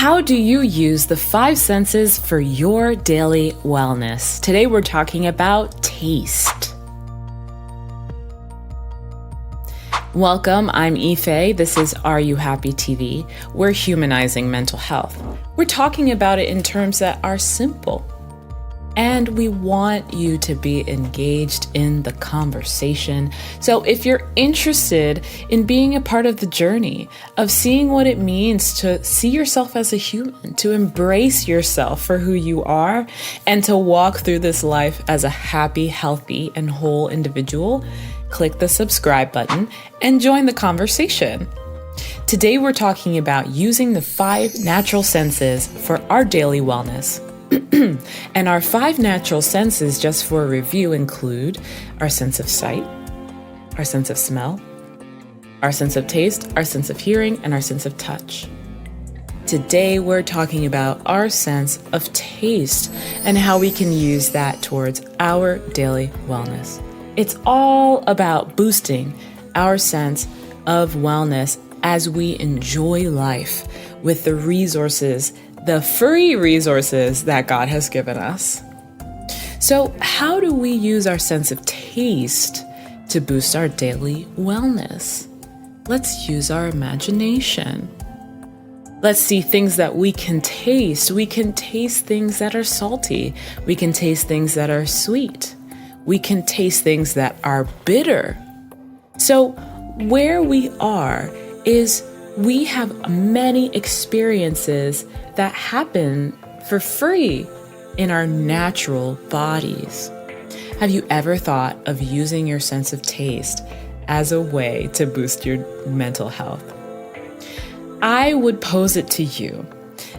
How do you use the five senses for your daily wellness? Today we're talking about taste. Welcome, I'm Ife. This is Are You Happy TV. We're humanizing mental health. We're talking about it in terms that are simple. And we want you to be engaged in the conversation. So if you're interested in being a part of the journey of seeing what it means to see yourself as a human, to embrace yourself for who you are, and to walk through this life as a happy, healthy, and whole individual, click the subscribe button and join the conversation. Today we're talking about using the 5 natural senses for our daily wellness. And our 5 natural senses, just for a review, include our sense of sight, our sense of smell, our sense of taste, our sense of hearing, and our sense of touch. Today, we're talking about our sense of taste and how we can use that towards our daily wellness. It's all about boosting our sense of wellness as we enjoy life with the resources, the free resources that God has given us. So how do we use our sense of taste to boost our daily wellness? Let's use our imagination. Let's see things that we can taste. We can taste things that are salty. We can taste things that are sweet. We can taste things that are bitter. So where we are is we have many experiences that happen for free in our natural bodies. Have you ever thought of using your sense of taste as a way to boost your mental health? I would pose it to you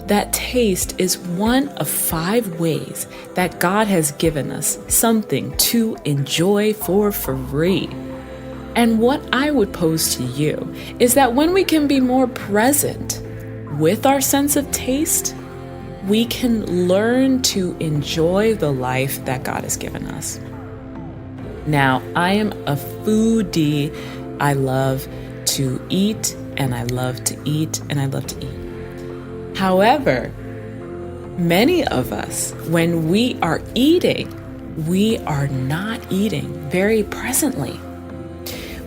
that taste is one of 5 ways that God has given us something to enjoy for free. And what I would pose to you is that when we can be more present with our sense of taste, we can learn to enjoy the life that God has given us. Now, I am a foodie. I love to eat, and I love to eat, and I love to eat. However, many of us, when we are eating, we are not eating very presently.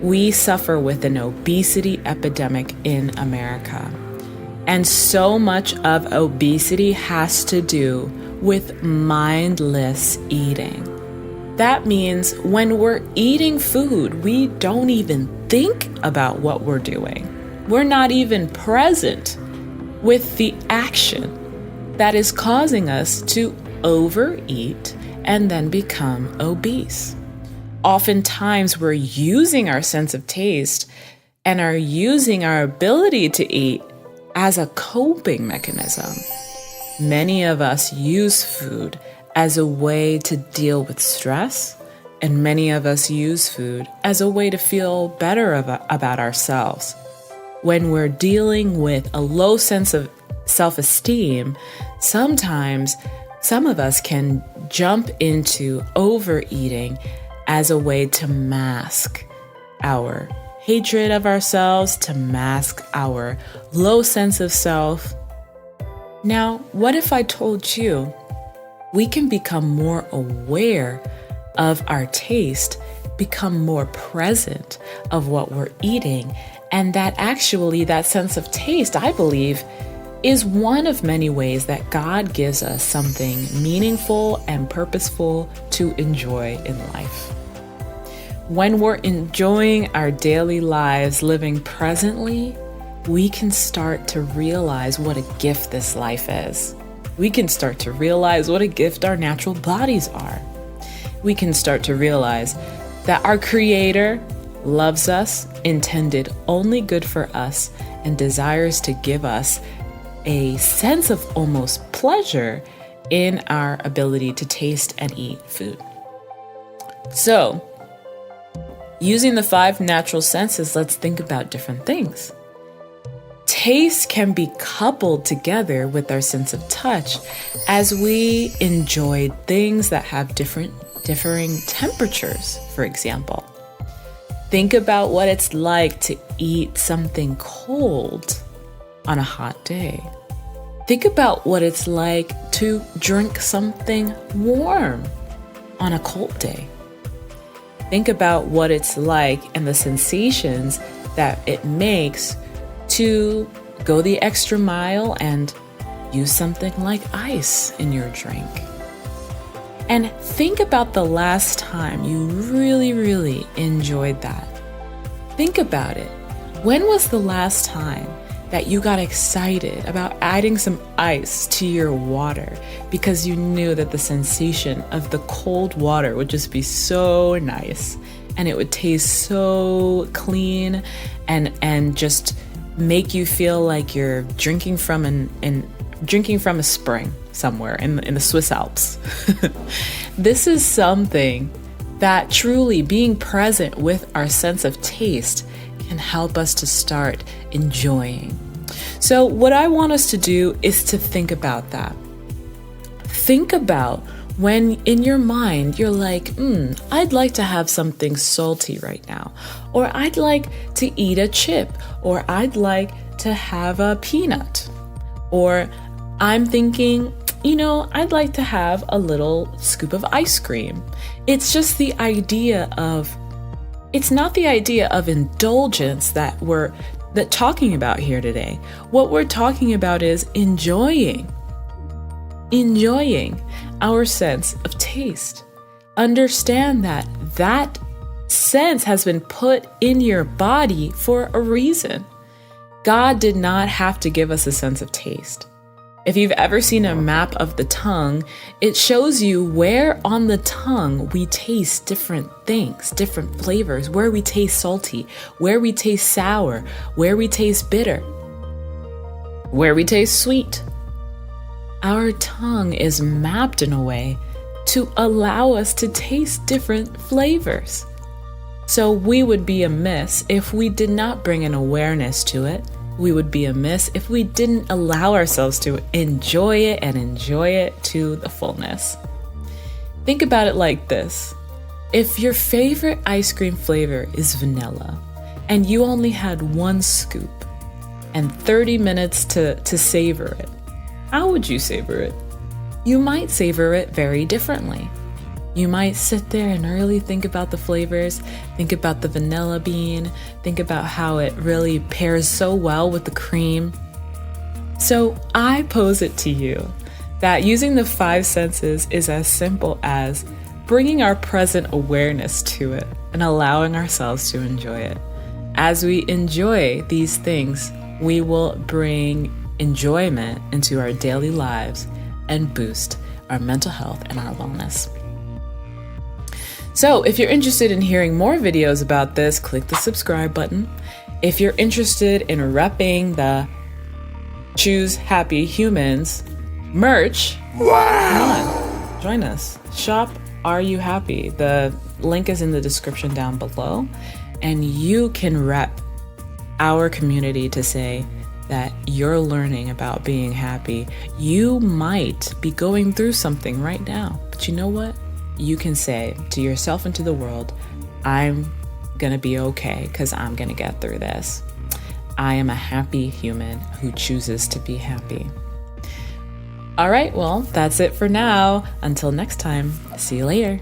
We suffer with an obesity epidemic in America. And so much of obesity has to do with mindless eating. That means when we're eating food, we don't even think about what we're doing. We're not even present with the action that is causing us to overeat and then become obese. Oftentimes, we're using our sense of taste and are using our ability to eat as a coping mechanism. Many of us use food as a way to deal with stress, and many of us use food as a way to feel better about ourselves. When we're dealing with a low sense of self-esteem, sometimes some of us can jump into overeating as a way to mask our hatred of ourselves, to mask our low sense of self. Now, what if I told you we can become more aware of our taste, become more present of what we're eating, and that actually that sense of taste, I believe, is one of many ways that God gives us something meaningful and purposeful to enjoy in life. When we're enjoying our daily lives, living presently, we can start to realize what a gift this life is. We can start to realize what a gift our natural bodies are. We can start to realize that our Creator loves us, intended only good for us, and desires to give us a sense of almost pleasure in our ability to taste and eat food. So, using the 5 natural senses, let's think about different things. Taste can be coupled together with our sense of touch as we enjoy things that have differing temperatures, for example. Think about what it's like to eat something cold on a hot day. Think about what it's like to drink something warm on a cold day. Think about what it's like and the sensations that it makes to go the extra mile and use something like ice in your drink. And think about the last time you really enjoyed that. Think about it. When was the last time that you got excited about adding some ice to your water because you knew that the sensation of the cold water would just be so nice and it would taste so clean and just make you feel like you're drinking from a spring somewhere in the Swiss Alps? This is something that truly being present with our sense of taste can help us to start enjoying. So what I want us to do is to think about that. Think about when in your mind you're like, I'd like to have something salty right now, or I'd like to eat a chip, or I'd like to have a peanut, or I'm thinking, I'd like to have a little scoop of ice cream. It's just the idea of, it's not the idea of indulgence that we're talking about here today. What we're talking about is enjoying our sense of taste. Understand that that sense has been put in your body for a reason. God did not have to give us a sense of taste. If you've ever seen a map of the tongue, it shows you where on the tongue we taste different things, different flavors, where we taste salty, where we taste sour, where we taste bitter, where we taste sweet. Our tongue is mapped in a way to allow us to taste different flavors. So we would be amiss if we did not bring an awareness to it. We would be amiss if we didn't allow ourselves to enjoy it and enjoy it to the fullness. Think about it like this. If your favorite ice cream flavor is vanilla and you only had one scoop and 30 minutes to savor it, how would you savor it? You might savor it very differently. You might sit there and really think about the flavors, think about the vanilla bean, think about how it really pairs so well with the cream. So I pose it to you that using the 5 senses is as simple as bringing our present awareness to it and allowing ourselves to enjoy it. As we enjoy these things, we will bring enjoyment into our daily lives and boost our mental health and our wellness. So if you're interested in hearing more videos about this, click the subscribe button. If you're interested in repping the Choose Happy Humans merch, come on, join us. Shop Are You Happy? The link is in the description down below, and you can rep our community to say that you're learning about being happy. You might be going through something right now, but you know what? You can say to yourself and to the world, I'm gonna be okay because I'm gonna get through this. I am a happy human who chooses to be happy. All right, well, that's it for now. Until next time, see you later.